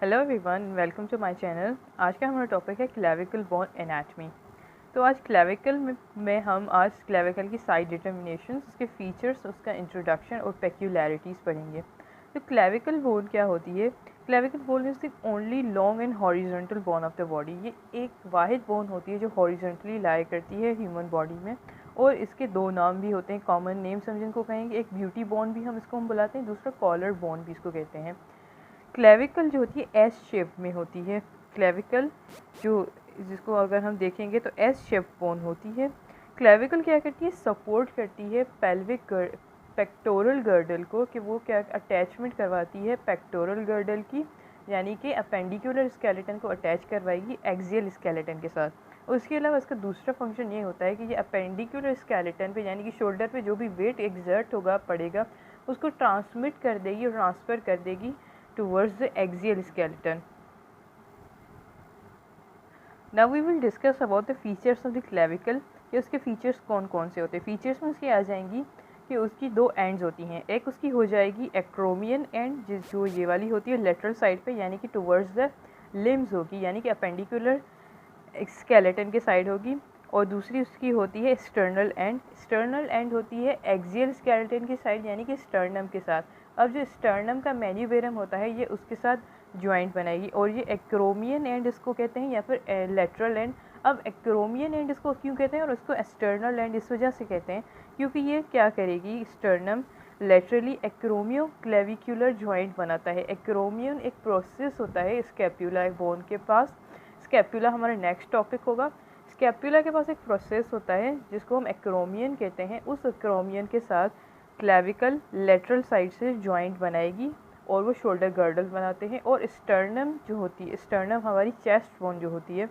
Hello everyone, welcome to my channel. आज का हमारा टॉपिक है क्लेविकल बोन एनाटमी। तो आज क्लेविकल में हम आज क्लेविकल की साइड डिटर्मिनेशन, उसके फीचर्स, उसका इंट्रोडक्शन और पेक्यूलैरिटीज़ पढ़ेंगे। तो क्लेविकल बोन क्या होती है? Clavicle bone is the only long and horizontal bone of the body. ये एक वाहिद बोन होती है जो हॉरिजॉन्टली लाई करती है ह्यूमन बॉडी में, और इसके दो नाम भी होते हैं, कॉमन नेम्स हम जिनको कहेंगे। एक ब्यूटी बोन भी हम इसको बुलाते हैं, दूसरा कॉलर बोन भी इसको कहते हैं। क्लेविकल जो होती है एस शेप में होती है। क्लेविकल जो जिसको अगर हम देखेंगे तो एस शेप बोन होती है। क्लेविकल क्या करती है? सपोर्ट करती है पेल्विक पेक्टोरल गर्डल को, कि वो क्या अटैचमेंट करवाती है पेक्टोरल गर्डल की, यानी कि अपेंडिकुलर स्केलेटन को अटैच करवाएगी एक्सियल स्केलेटन के साथ। उसके अलावा इसका दूसरा फंक्शन ये होता है कि ये अपेंडिकुलर स्केलेटन पे यानी कि शोल्डर पे जो भी वेट एग्जर्ट होगा पड़ेगा उसको ट्रांसमिट कर देगी और ट्रांसफ़र कर देगी towards the axial skeleton. Now we will discuss about the features of the clavicle, कि उसके फीचर्स कौन कौन से होते हैं। फीचर्स में उसकी आ जाएंगी कि उसकी दो एंड्स होती हैं। एक उसकी हो जाएगी एक्रोमियन एंड, जो ये वाली होती है लेटरल साइड पे, यानी कि टुवर्ड्स द लिम्स होगी, यानी कि अपेंडिकुलर स्केलेटन के साइड होगी। और दूसरी उसकी होती है स्टर्नल एंड। स्टर्नल एंड होती है एक्सियल स्केलेटन की साइड, यानी कि स्टर्नम के साथ। अब जो स्टर्नम का मेन्यूबेरम होता है ये उसके साथ ज्वाइंट बनाएगी, और ये एक्रोमियन एंड इसको कहते हैं या फिर लेटरल एंड। अब एक्रोमियन एंड इसको क्यों कहते हैं और उसको एक्सटर्नल एंड इस वजह से कहते हैं क्योंकि ये क्या करेगी, स्टर्नम लेटरली एक्रोमियो क्लेविकुलर ज्वाइंट बनाता है। एक्रोमियन एक प्रोसेस होता है स्कैपुला बोन के पास। स्कैपुला हमारा नेक्स्ट टॉपिक होगा। स्कैपुला के पास एक प्रोसेस होता है जिसको हम एक्रोमियन कहते हैं। उस एक्रोमियन के साथ क्लेविकल लेटरल साइड से जॉइंट बनाएगी और वो शोल्डर गर्डल बनाते हैं। और स्टर्नम जो होती है, स्टर्नम हमारी चेस्ट बोन जो होती है,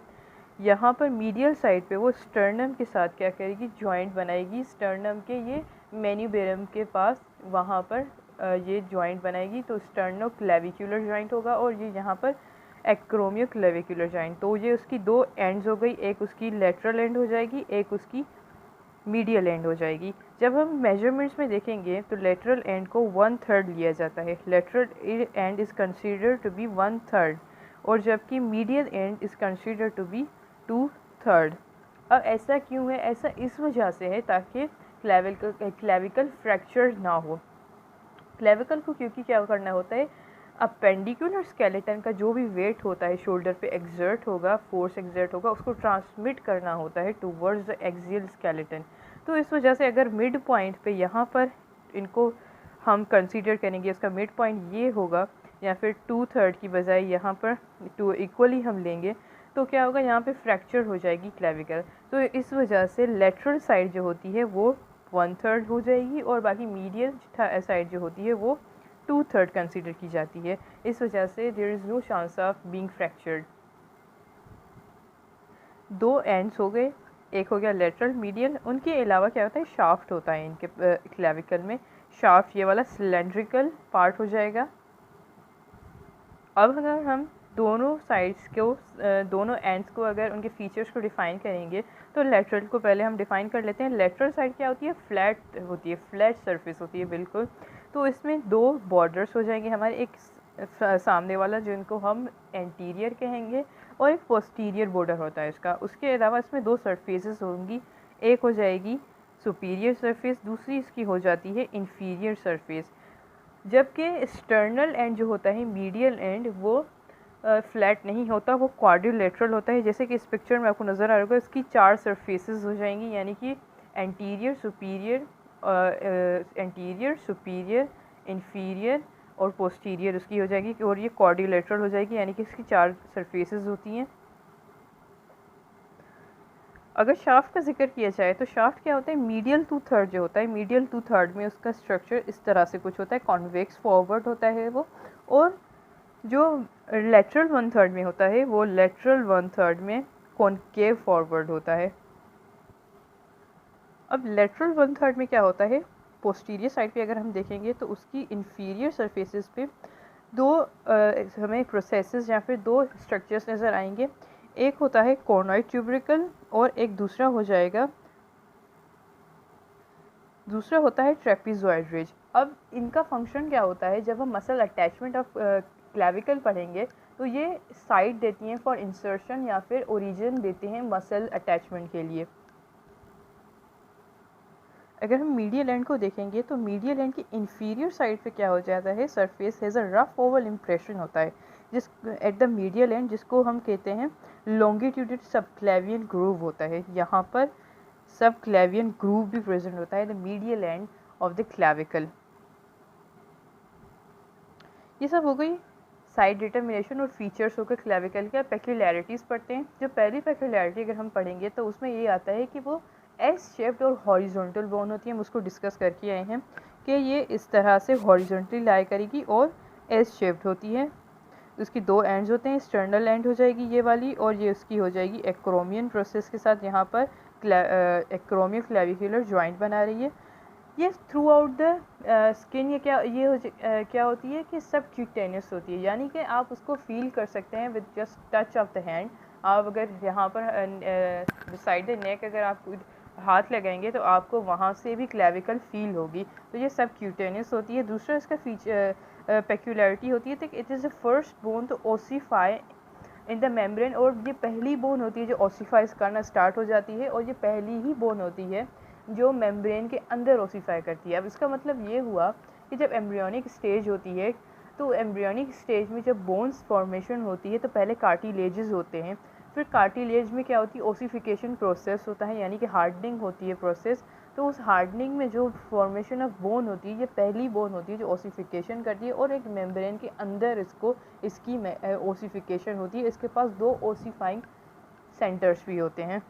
यहाँ पर मीडियल साइड पे वो स्टर्नम के साथ क्या करेगी, जॉइंट बनाएगी। स्टर्नम के ये मेन्यूबेरम के पास वहाँ पर ये जॉइंट बनाएगी, तो स्टर्नो क्लेविकुलर जॉइंट होगा, और ये यहाँ पर एक्रोमियो क्लेविकुलर जॉइंट। तो ये उसकी दो एंड्स हो गई, एक उसकी लेटरल एंड हो जाएगी, एक उसकी मीडियल एंड हो जाएगी। जब हम मेजरमेंट्स में देखेंगे तो लेटरल एंड को 1/3 लिया जाता है। Lateral end is considered to be 1/3, और जबकि medial end is considered to be 2/3। अब ऐसा क्यों है? ऐसा इस वजह से है ताकि क्लेविकल फ्रैक्चर ना हो। क्लेविकल को क्योंकि क्या करना होता है, अपेंडिकुलर स्केलेटन का जो भी वेट होता है शोल्डर पे एग्जर्ट होगा, फोर्स एग्जर्ट होगा, उसको ट्रांसमिट करना होता है टुवर्ड्स द एक्सियल स्केलेटन। तो इस वजह से अगर मिड पॉइंट पे यहाँ पर इनको हम कंसीडर करेंगे, इसका मिड पॉइंट ये होगा, या फिर 2/3 की बजाय यहाँ पर 2 इक्वली हम लेंगे, तो क्या होगा, यहाँ पे फ्रैक्चर हो जाएगी क्लेविकल। तो इस वजह से लेटरल साइड जो होती है वो 1/3 हो जाएगी, और बाकी मीडियल साइड जो होती है वो 2/3 कंसीडर की जाती है। इस वजह से there is no chance of being fractured. दो एंड्स हो गए, एक हो गया लेटरल मीडियल। उनके अलावा क्या होता है, शाफ्ट होता है इनके क्लेविकल में। शाफ्ट ये वाला सिलेंड्रिकल पार्ट हो जाएगा। अब अगर हम दोनों साइड्स को दोनों एंड्स को अगर उनके फीचर्स को डिफ़ाइन करेंगे तो लेटरल को पहले हम डिफ़ाइन कर लेते हैं। लेटरल साइड क्या होती है, फ्लैट होती है, फ्लैट सरफेस होती है बिल्कुल। तो इसमें दो बॉर्डर्स हो जाएंगे हमारे, एक सामने वाला जिनको हम एंटीरियर कहेंगे, और एक पोस्टीरियर बॉर्डर होता है इसका। उसके अलावा इसमें दो सरफेसेस होंगी, एक हो जाएगी सुपीरियर सरफेस, दूसरी इसकी हो जाती है इन्फीरियर सरफेस। जबकि स्टर्नल एंड जो होता है, मीडियल एंड, वो फ्लैट नहीं होता, वो क्वाड्रिलेटरल होता है। जैसे कि इस पिक्चर में आपको नज़र आ रहा होगा, इसकी 4 सरफेसेस हो जाएंगी, यानी कि एंटीरियर, सुपीरियर, इन्फीरियर और पोस्टीरियर उसकी हो जाएगी, और ये क्वाड्रिलेटरल हो जाएगी, यानी कि इसकी 4 सरफेसेस होती हैं। अगर शाफ्ट का जिक्र किया जाए तो शाफ्ट क्या होता है, मीडियल 2/3 जो होता है, मीडियल 2/3 में उसका स्ट्रक्चर इस तरह से कुछ होता है, कॉन्वेक्स फॉरवर्ड होता है वो। और जो लेटरल 1/3 में होता है वो लेटरल 1/3 में कॉनकेव फॉरवर्ड होता है। अब लेटरल 1/3 में क्या होता है, पोस्टीरियर साइड पे अगर हम देखेंगे तो उसकी इन्फीरियर सरफेसेस पे दो हमें प्रोसेसेस या फिर दो स्ट्रक्चर्स नज़र आएंगे। एक होता है कॉर्नोइड ट्यूबरिकल, और एक दूसरा होता है ट्रेपीजॉइड रिज। अब इनका फंक्शन क्या होता है, जब हम मसल अटैचमेंट ऑफ क्लेविकल पढ़ेंगे तो ये साइड देती हैं फॉर इंसर्शन या फिर ओरिजिन देते हैं मसल अटैचमेंट के लिए। अगर हम मीडियल एंड को देखेंगे तो मीडियल एंड की इंफीरियर साइड पे क्या हो जाता है, surface has a rough Oval impression होता है जिस एट द मीडियल एंड, जिसको हम कहते हैं लॉन्गिट्यूडिनल सबक्लेवियन ग्रूव होता है। यहाँ पर सबक्लेवियन ग्रूव भी प्रेजेंट होता है the medial end of the clavicle. ये सब हो गई साइड डिटर्मिनेशन और फीचर्स होकर क्लेविकल के। पेक्यूलैरिटीज़ पढ़ते हैं। जो पहली पेक्यूलैरिटी अगर हम पढ़ेंगे तो उसमें ये आता है कि वो एस शेप्ड और हॉरिजॉन्टल बोन होती है। हम उसको डिस्कस करके आए हैं कि ये इस तरह से हॉरिजॉन्टली लाई करेगी और एस शेप्ड होती है। उसकी दो एंड्स होते हैं, स्टर्नल एंड हो जाएगी ये वाली, और ये उसकी हो जाएगी एक्रोमियन प्रोसेस के साथ यहाँ पर एक्रोमियो क्लेविकुलर जॉइंट बना रही है। ये थ्रू आउट द स्किन ये क्या होती है कि सब क्यूटेनियस होती है, यानी कि आप उसको फील कर सकते हैं with just touch of the hand. आप अगर यहाँ पर साइड द नेक अगर आप हाथ लगाएंगे तो आपको वहाँ से भी क्लेविकल फील होगी। तो ये सब क्यूटेनियस होती है। दूसरा इसका पेक्यूलैरिटी होती है तो it is the first bone to ossify in the membrane, और ये पहली बोन होती है जो ओसीफाइज करना स्टार्ट हो जाती है, और ये पहली ही बोन होती है जो मेम्ब्रेन के अंदर ओसीफाई करती है। अब इसका मतलब ये हुआ कि जब एम्ब्रियोनिक स्टेज होती है तो एम्ब्रियोनिक स्टेज में जब बोन्स फॉर्मेशन होती है तो पहले कार्टिलेजेस होते हैं, फिर कार्टिलेज में क्या होती है, ओसिफिकेशन प्रोसेस होता है, यानी कि हार्डनिंग होती है प्रोसेस। तो उस हार्डनिंग में जो फॉर्मेशन ऑफ बोन होती है, ये पहली बोन होती है जो ओसिफिकेशन करती है, और एक मेम्ब्रेन के अंदर इसकी ओसिफिकेशन होती है। इसके पास दो ओसिफाइंग सेंटर्स भी होते हैं।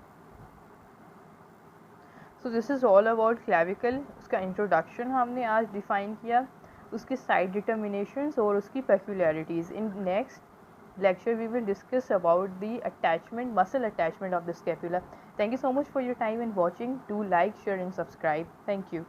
So this is all about clavicle. उसका इंट्रोडक्शन हमने आज डिफ़ाइन किया, उसके साइड डिटर्मिनेशंस और उसकी peculiarities. In next lecture we will discuss about the muscle attachment of the scapula. Thank you so much for your time and watching. Do like, share and subscribe. Thank you.